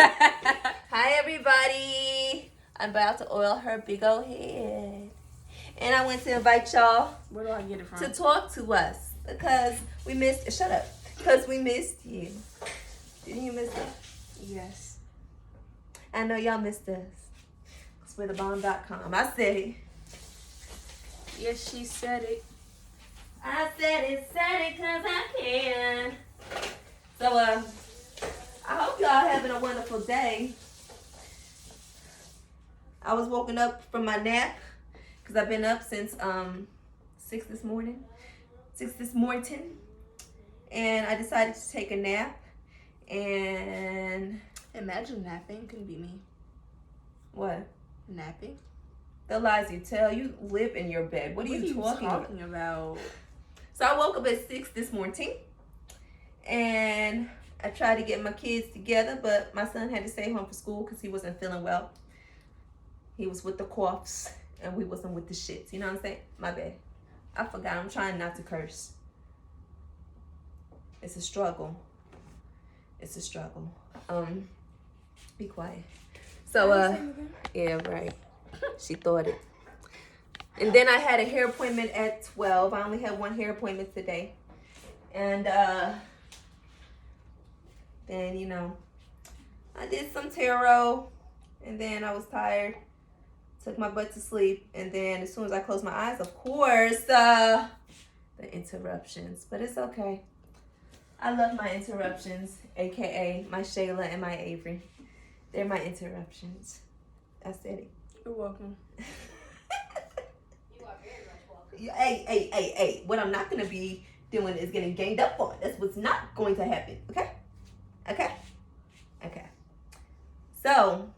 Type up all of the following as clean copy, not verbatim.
Hi, everybody. I'm about to oil her big old head. And I want to invite y'all Where do I get it from? to talk to us because we missed. Shut up. Because we missed you. Didn't you miss us? Yes. I know y'all missed us. It's with thebomb.com. I said it. Yes, she said it. I said it because I can. So, I hope y'all having a wonderful day. I was woken up from my nap because I've been up since 6 this morning. And I decided to take a nap. And Imagine napping. Couldn't be me. what? Napping? The lies you tell. You live in your bed. What are you talking about? So I woke up at 6 this morning. And I tried to get my kids together, but my son had to stay home for school because he wasn't feeling well. He was with the coughs, and we wasn't with the shits. You know what I'm saying? My bad. I forgot. I'm trying not to curse. It's a struggle. Be quiet. So, yeah, right. She thought it. And then I had a hair appointment at 12. I only had one hair appointment today. And, then, I did some tarot, and then I was tired, took my butt to sleep, and then as soon as I closed my eyes, of course, the interruptions. But it's okay. I love my interruptions, aka my Shayla and my Avery. They're my interruptions. I said it. You're welcome. You are very much welcome. Hey. What I'm not going to be doing is getting ganged up on. That's what's not going to happen. Okay? So,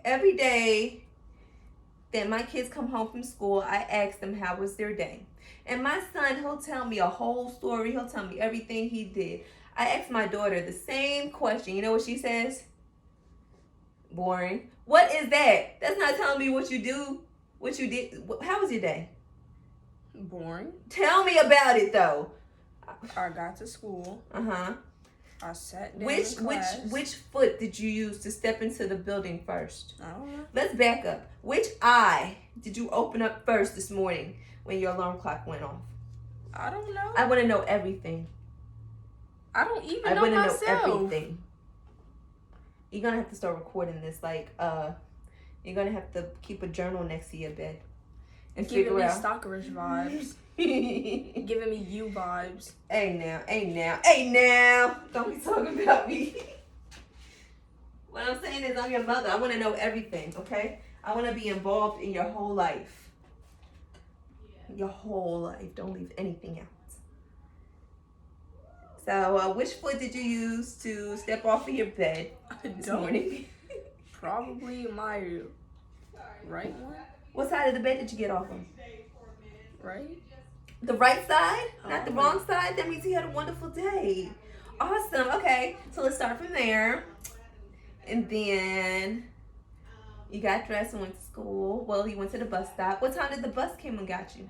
every day that my kids come home from school, I ask them how was their day. And my son, he'll tell me a whole story. He'll tell me everything he did. I asked my daughter the same question. You know what she says? Boring. What is that? That's not telling me what you do, what you did. How was your day? Boring. Tell me about it, though. I got to school. Uh-huh. I sat down in class. Which foot did you use to step into the building first? I don't know. Let's back up. Which eye did you open up first this morning when your alarm clock went off? I don't know. I want to know everything. I don't even know I want myself. to know everything. You're going to have to start recording this. You're going to have to keep a journal next to your bed. And Giving me figure out. stalkerish vibes. Giving me you vibes. Hey now. Don't be talking about me. What I'm saying is I'm your mother. I want to know everything, okay? I want to be involved in your whole life. Your whole life. Don't leave anything out. So, which foot did you use to step off of your bed this morning? Probably my right one. What side of the bed did you get off of? Right? The right side? Not the wrong side? That means you had a wonderful day. Awesome. Okay, so let's start from there. And then you got dressed and went to school. Well, you went to the bus stop. What time did the bus come and got you?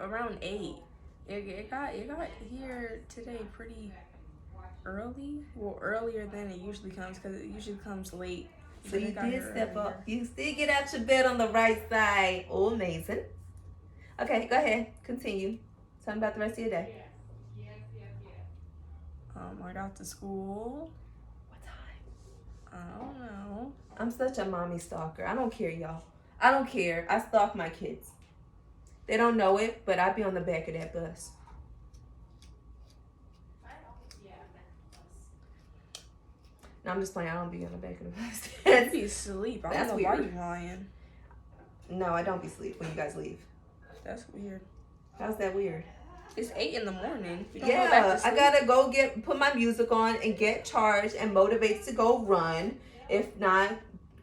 Around 8. It got here today pretty early. Well, earlier than it usually comes because it usually comes late. So you did step up. You still get out your bed on the right side. Oh, amazing. Okay, go ahead. Continue. Tell me about the rest of your day. Yes. I got to school. What time? I don't know. I'm such a mommy stalker. I don't care, y'all. I don't care. I stalk my kids. They don't know it, but I be on the back of that bus. No, I'm just playing. I don't be on the back of the bus. You be asleep. I That's don't know why weird. you lying. No, I don't be asleep when you guys leave. That's weird. How's that weird? It's 8 in the morning. You don't go back to Yeah, sleep? I gotta go put my music on and get charged and motivated to go run. If not,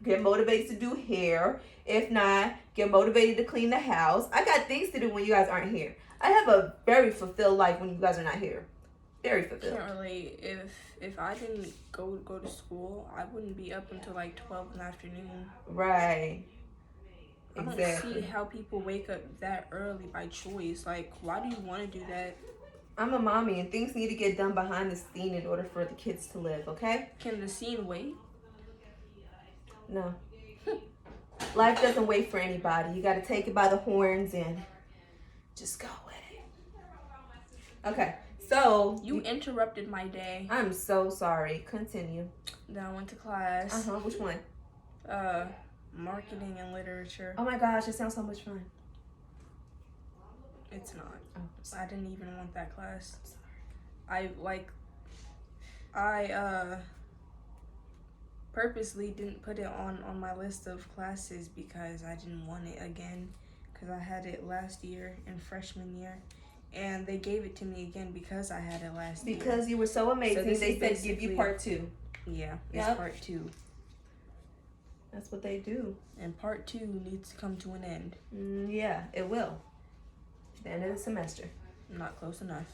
get motivated to do hair. If not, get motivated to clean the house. I got things to do when you guys aren't here. I have a very fulfilled life when you guys are not here. Very fulfilled. Can't relate. If I didn't go to school, I wouldn't be up until like 12 in the afternoon. Right. I don't Exactly. see how people wake up that early by choice. Like, why do you want to do that? I'm a mommy, and things need to get done behind the scene in order for the kids to live, okay? Can the scene wait? No. Life doesn't wait for anybody. You got to take it by the horns and just go with it. Okay, so. You interrupted my day. I'm so sorry. Continue. Then I went to class. Which one? Marketing and literature. Oh my gosh, it sounds so much fun. It's not. Oh, I didn't even want that class. I'm sorry. I purposely didn't put it on my list of classes because I didn't want it again, because I had it last year in freshman year, and they gave it to me again because I had it last year. Because you were so amazing, So they said give you part 2. Yeah, it's part 2. That's what they do. And part 2 needs to come to an end. Yeah, it will. The end of the semester. Not close enough.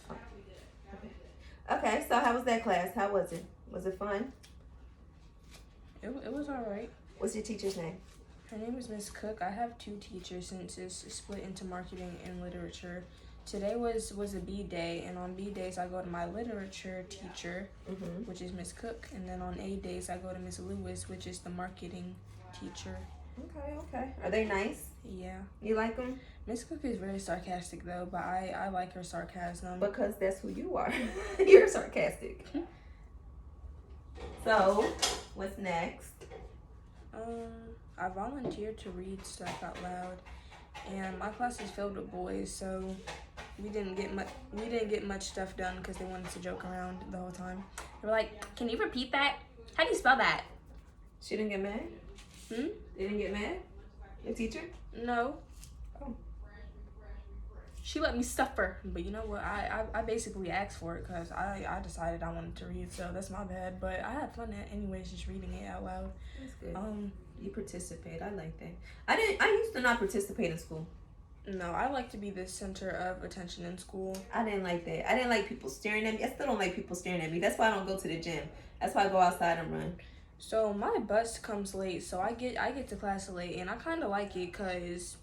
Okay, so how was that class? How was it? Was it fun? It was all right. What's your teacher's name? Her name is Miss Cook. I have 2 teachers since it's split into marketing and literature. Today was a B day, and on B days I go to my literature teacher, which is Miss Cook, and then on A days I go to Miss Lewis, which is the marketing teacher. Okay. Are they nice? Yeah. You like them? Miss Cook is very sarcastic though, but I like her sarcasm. Because that's who you are. You're sarcastic. So, what's next? I volunteered to read stuff out loud, and my class is filled with boys, so we didn't get much stuff done because they wanted to joke around the whole time. They were like, "Can you repeat that? How do you spell that?" She didn't get mad? They didn't get mad? The teacher? No. Oh. She let me suffer, but you know what? I basically asked for it because I decided I wanted to read, so that's my bad. But I had fun anyways, just reading it out loud. That's good. You participate. I like that. I used to not participate in school. No, I like to be the center of attention in school. I didn't like that. I didn't like people staring at me. I still don't like people staring at me. That's why I don't go to the gym. That's why I go outside and run. So my bus comes late, so I get to class late, and I kind of like it because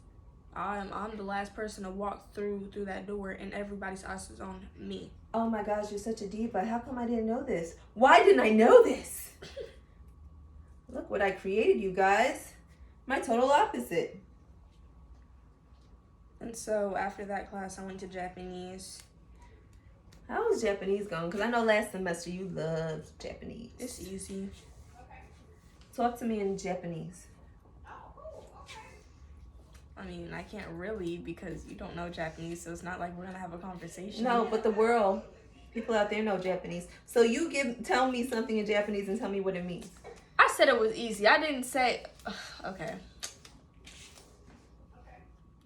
I'm the last person to walk through that door, and everybody's eyes is on me. Oh my gosh, you're such a diva. How come I didn't know this? Why didn't I know this? Look what I created, you guys. My total opposite. And so after that class, I went to Japanese. How was Japanese going? Because I know last semester you loved Japanese. It's easy. Talk to me in Japanese. I mean, I can't really because you don't know Japanese, so it's not like we're gonna have a conversation. No, but the world, people out there know Japanese. So you tell me something in Japanese and tell me what it means. I said it was easy. I didn't say. Okay.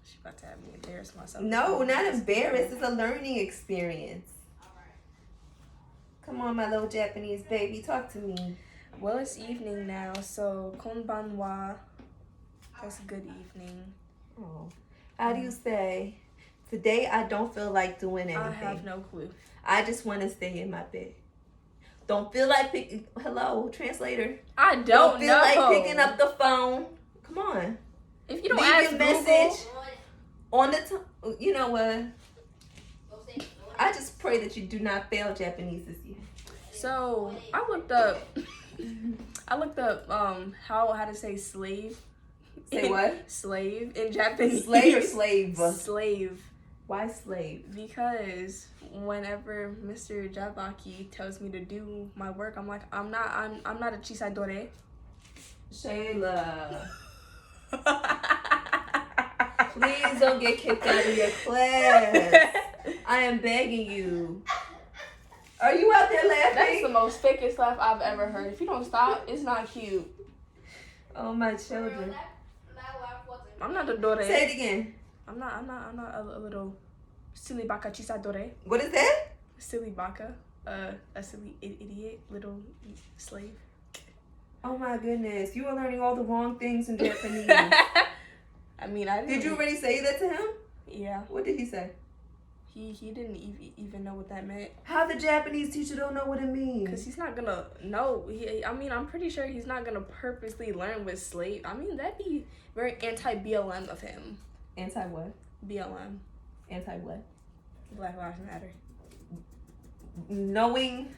She's about to have me embarrass myself. No, not embarrassed. It's a learning experience. Come on, my little Japanese baby, talk to me. Well, it's evening now, so konbanwa. That's good evening. Oh, how do you say? Today I don't feel like doing anything. I have no clue. I just want to stay in my bed. Don't feel like picking. Hello, translator. I don't feel know. like picking up the phone. Come on. If you don't leave ask your Google, message on the you know what? I just pray that you do not fail Japanese this year. So I looked up. How to say slave. Say what? Slave in Japanese. Slave or slave? Slave. Why slave? Because whenever Mr. Jabaki tells me to do my work, I'm like, I'm not a chisaidore. Shayla. Please don't get kicked out of your class. I am begging you. Are you out there laughing? That's the most fakest laugh I've ever heard. If you don't stop, it's not cute. Oh, my children. I'm not a dore. Say it again. I'm not a little silly baka chisadore. What is that? Silly baka. A silly idiot little slave. Oh my goodness. You are learning all the wrong things in Japanese. I mean, I didn't. Did you already say that to him? Yeah. What did he say? He didn't even know what that meant. How the Japanese teacher don't know what it means? Because he's not gonna know. I'm pretty sure he's not gonna purposely learn with slave. I mean, that'd be very anti-BLM of him. Anti what? BLM. Anti what? Black Lives Matter. knowing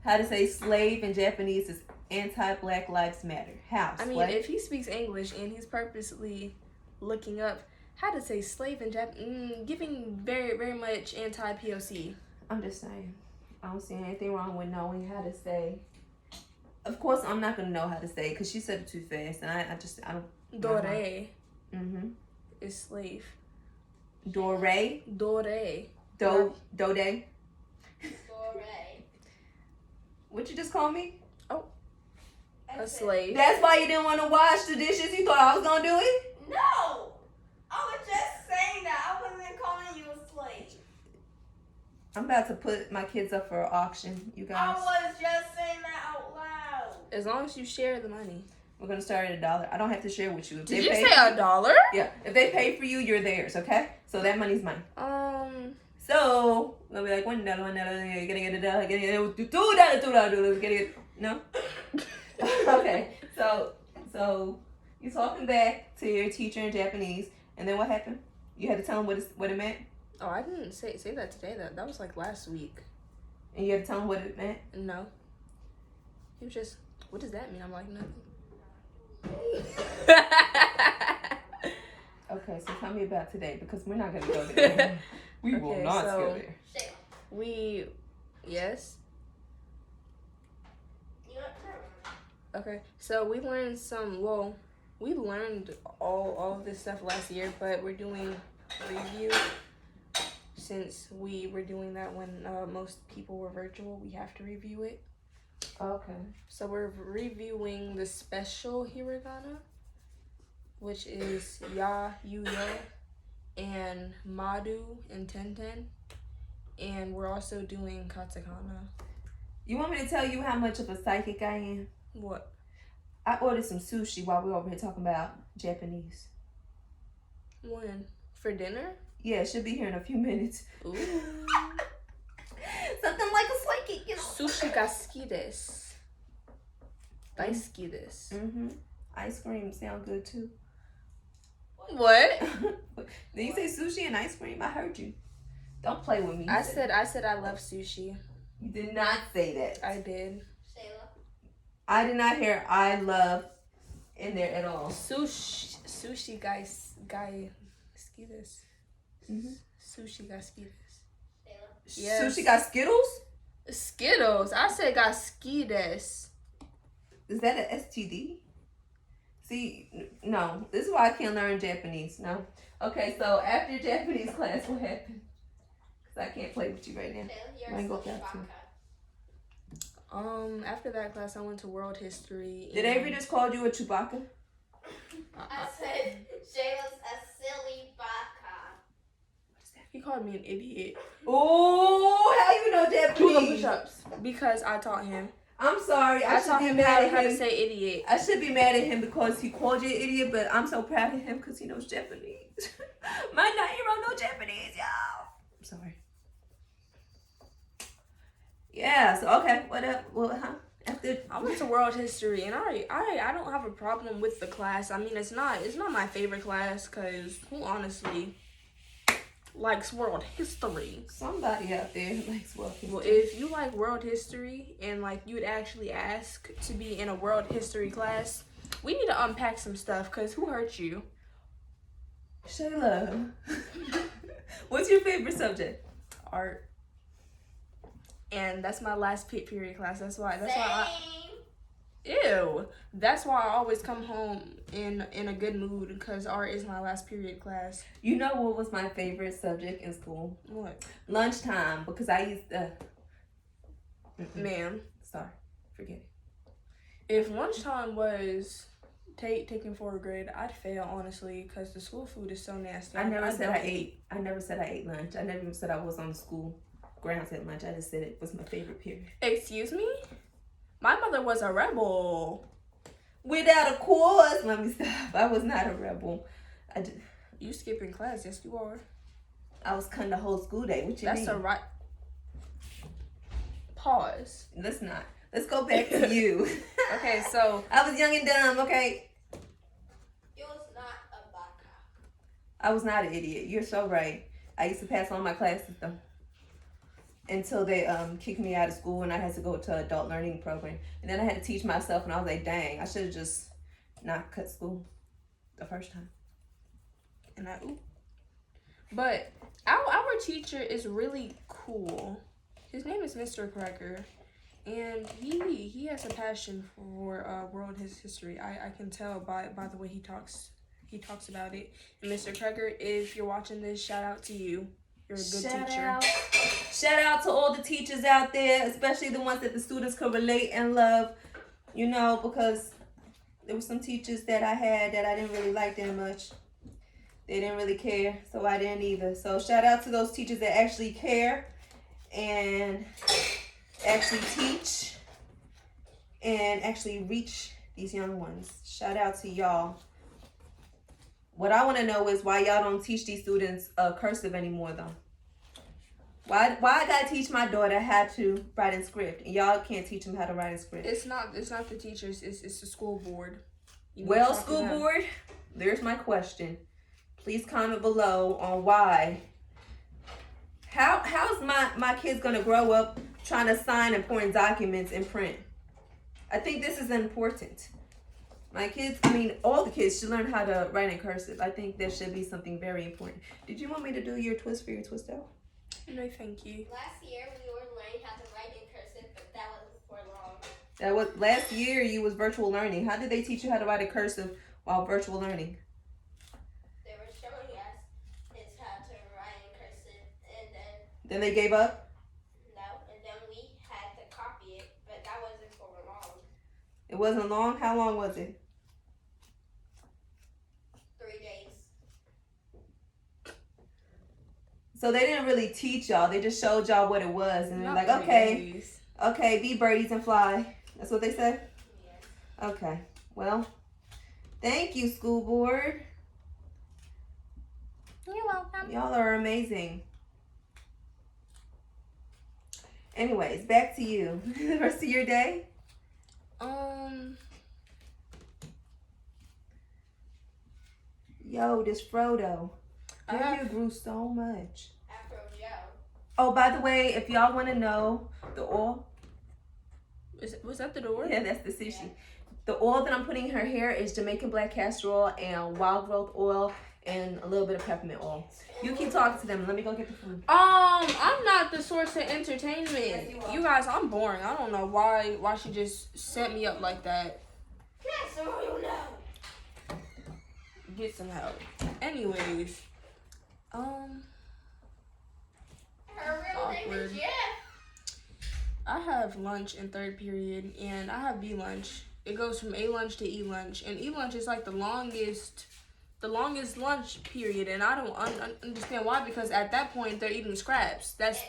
how to say slave in Japanese is anti-Black Lives Matter. How? I mean, if he speaks English and he's purposely looking up how to say slave in Japanese, giving very, very much anti-POC. I'm just saying. I don't see anything wrong with knowing how to say. Of course, I'm not going to know how to say it because she said it too fast. And I don't. Dore is slave. Dore? Dore. Dode? Dore. What you just call me? A slave. That's why you didn't want to wash the dishes? You thought I was going to do it? No! I was just saying that. I wasn't calling you a slave. I'm about to put my kids up for auction, you I guys. was just saying that out loud. As long as you share the money. We're going to start at $1. I don't have to share with you. If Did they you pay say $1? Yeah. If they pay for you, you're theirs, okay? So that money's mine. So, we'll be like, $1, $1, getting it, getting it, $2, getting it. No? Okay. So you're talking back to your teacher in Japanese, and then what happened? You had to tell him what it meant? Oh, I didn't say that today. That was like last week. And you had to tell him what it meant? No. He was just, what does that mean? I'm like, nothing. Okay, so tell me about today, because we're not going to go there. We will Okay, not so- go there. Yes. You want to? Okay, so we learned we learned all of this stuff last year, but we're doing review. Since we were doing that when most people were virtual, we have to review it. Okay. So we're reviewing the special hiragana, which is ya, yu, yo, and madu and tenten. And we're also doing katakana. You want me to tell you how much of a psychic I am? What? I ordered some sushi while we were over here talking about Japanese. When? For dinner? Yeah, it should be here in a few minutes. Ooh. Something like a psychic, you know. Sushi ga suki desu. Daisuki desu. Mm-hmm. Ice cream sound good too. What? Did you say sushi and ice cream? I heard you. Don't play with me. I said I love sushi. You did not say that. I did. Shayla. I did not hear I love in there at all. Sushi guys ski this. Mm-hmm. Sushi ga ski this. Shayla. Yes. Sushi got Skittles? Skittles. I said ga ski this. Is that an STD? See, no. This is why I can't learn Japanese. No. Okay, so after Japanese class, what happened? Because I can't play with you right now. Shayla, Mine you're go a back to- baka. After that class, I went to world history. Did Avery just call you a Chewbacca? I said Shayla's a silly baka. He called me an idiot. Oh, how you know Japanese? push-ups because I taught him. I'm sorry. I should taught be him mad how at to him. say idiot. I should be mad at him because he called you an idiot, but I'm so proud of him because he knows Japanese. My 9-year-old knows Japanese, y'all. I'm sorry. Yeah, so okay, what up? Well, after I went to world history, and I don't have a problem with the class. I mean, it's not my favorite class, because who honestly likes world history? somebody out there likes walking. Well, if you like world history and like you'd actually ask to be in a world history class, we need to unpack some stuff, because who hurt you? Shayla, what's your favorite subject? Art. And that's my last period class. That's why ew. That's why I always come home in a good mood, because art is my last period class. You know what was my favorite subject in school? What? Lunchtime, because I used to. Ma'am, Sorry, forget it. if lunchtime was taking 4th grade, I'd fail, honestly, because the school food is so nasty. I never said I don't ate. I never said I ate lunch. I never even said I was on the school grounds at lunch. I just said it was my favorite period. Excuse me? My mother was a rebel. Without a cause, let me stop. I was not a rebel. You skipping class? Yes, you are. I was cutting the whole school day. What you That's mean? a right. Pause. Let's not. Let's go back to you. Okay, so I was young and dumb. Okay. You was not a baka. I was not an idiot. You're so right. I used to pass on my classes though. until they kicked me out of school and I had to go to adult learning program. And then I had to teach myself, and I was like, dang, I should have just not cut school the first time. And but our teacher is really cool. His name is Mr. Cracker, and he has a passion for world history. I can tell by the way he talks about it. And Mr. Cracker, if you're watching this, shout out to you. You're a good teacher. Shout out to all the teachers out there, especially the ones that the students could relate and love. You know, because there were some teachers that I had that I didn't really like that much. They didn't really care, so I didn't either. So shout out to those teachers that actually care and actually teach and actually reach these young ones. Shout out to y'all. What I want to know is why y'all don't teach these students cursive anymore, though. Why I gotta teach my daughter how to write in script, and y'all can't teach them how to write in script? It's not the teachers. It's the school board. Well, school board, there's my question. Please comment below on why. How's my kids gonna grow up trying to sign important documents in print? I think this is important. My kids, all the kids should learn how to write in cursive. I think that should be something very important. Did you want me to do your twist for your twist out? No, thank you. Last year we were learning how to write in cursive, but that wasn't for long. That was last year. You was virtual learning. How did they teach you how to write in cursive while virtual learning? They were showing us is how to write in cursive, and Then they gave up? no, and then we had to copy it, but that wasn't for long. It wasn't long? How long was it? 3 days. So they didn't really teach y'all. They just showed y'all what it was. And they're Not like, 3 days. okay, be birdies and fly. That's what they said? Yes. Okay. Well, thank you, school board. You're welcome. Y'all are amazing. Anyways, back to you. The rest of your day? Yo, this Frodo. Your hair grew so much. Afro Joe. Oh, by the way, if y'all want to know the oil. Was that the door? Yeah, that's the sushi. The oil that I'm putting in her hair is Jamaican black castor oil and wild growth oil and a little bit of peppermint oil. You keep talking to them. Let me go get the food. I'm not the source of entertainment. You guys, I'm boring. I don't know why she just set me up like that. Yes, so you know. Get some help. Anyways, Her real name Awkward. is Jeff. I have lunch in third period, and I have B lunch. It goes from A lunch to E lunch, and E lunch is like the longest lunch period, and I don't understand why, because at that point they're eating scraps. That's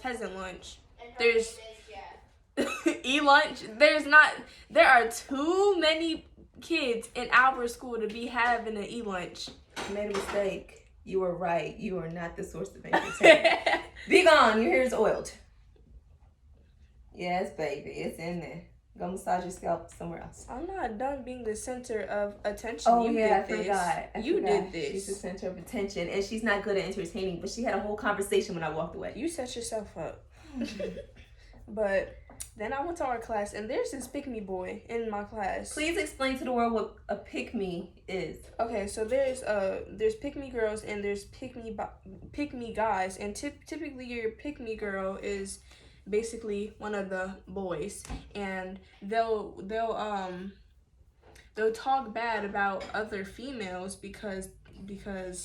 peasant lunch. And her There's name is Jeff. E lunch. There are too many kids in our school to be having an E lunch. You made a mistake. You were right. You are not the source of entertainment. Be gone. Your hair is oiled. Yes, baby. It's in there. Go massage your scalp somewhere else. I'm not done being the center of attention. Oh, you yeah, did this. I You forgot. did this. She's the center of attention, and she's not good at entertaining, but she had a whole conversation when I walked away. You set yourself up. But then I went to our class, and there's this pick-me boy in my class. Please explain to the world what a pick-me is. Okay, so there's pick-me girls and there's pick-me guys, and typically your pick-me girl is basically one of the boys, and they'll talk bad about other females because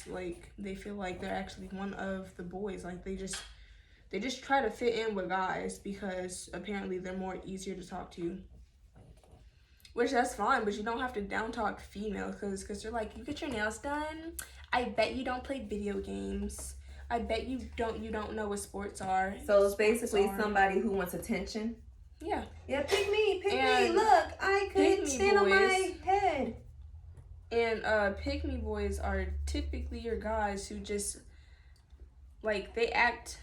like they feel like they're actually one of the boys. Like they just try to fit in with guys because apparently they're more easier to talk to. Which that's fine, but you don't have to down talk females because they're like, you get your nails done? I bet you don't play video games. I bet you don't know what sports are. So it's basically somebody who wants attention. Yeah. Yeah, pick me. And Look, I could pick-me stand on my boys. head. And pick-me boys are typically your guys who just, like, they act...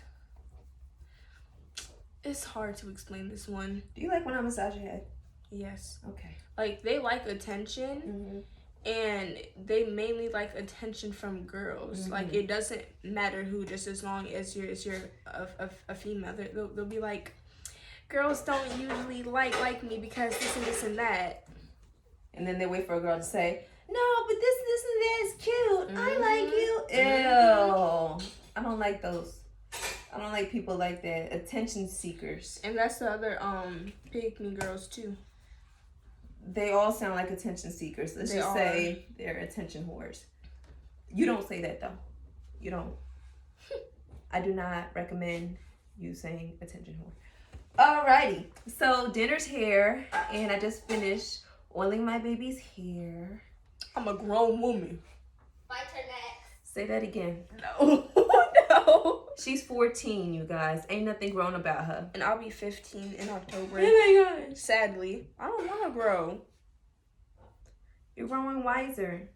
It's hard to explain this one. Do you like when I massage your head? Yes. Okay. Like, they like attention, and they mainly like attention from girls. Like it doesn't matter who, just as long as you're a female. They'll be like, girls don't usually like me because this and that. And then they wait for a girl to say, no, but this and that is cute. I like you. Ew. I don't like those. I don't like people like that. Attention seekers. And that's the other pick me girls too. They all sound like attention seekers. Let's just say they're attention whores. You don't say that though. You don't. I do not recommend you saying attention whore. Alrighty. So dinner's here, and I just finished oiling my baby's hair. I'm a grown woman. My turn next. Say that again. No. No. She's 14, you guys. Ain't nothing grown about her. And I'll be 15 in October. Oh my gosh. Sadly, I don't want to grow. You're growing wiser.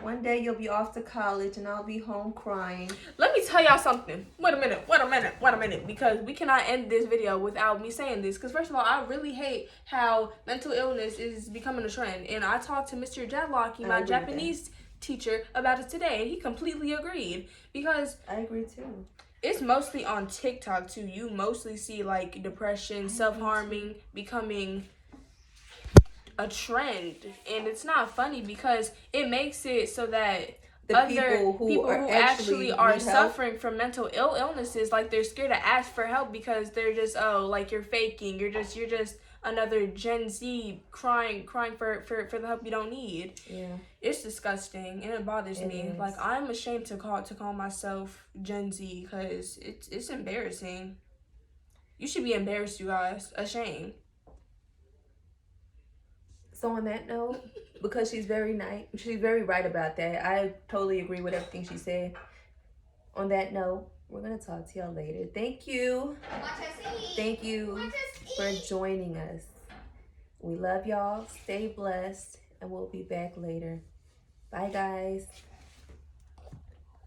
One day you'll be off to college and I'll be home crying. Let me tell y'all something. Wait a minute. Because we cannot end this video without me saying this. Because first of all, I really hate how mental illness is becoming a trend. And I talked to Mr. Jadlocki, my Japanese teacher, about it today. And he completely agreed. Because I agree too. It's mostly on TikTok too. You mostly see like depression, self-harming becoming a trend, and it's not funny because it makes it so that the other people who actually are need suffering help from mental illnesses, like they're scared to ask for help because they're just, oh, like you're faking, you're just another Gen Z crying for the help you don't need. Yeah, it's disgusting and it bothers me. Is. Like I'm ashamed to call myself Gen Z because it's embarrassing. You should be embarrassed, you guys. Ashamed. So on that note, because she's very right about that. I totally agree with everything she said. On that note, we're gonna talk to y'all later. Thank you. Thank you for joining us. We love y'all. Stay blessed, and we'll be back later. Bye, guys.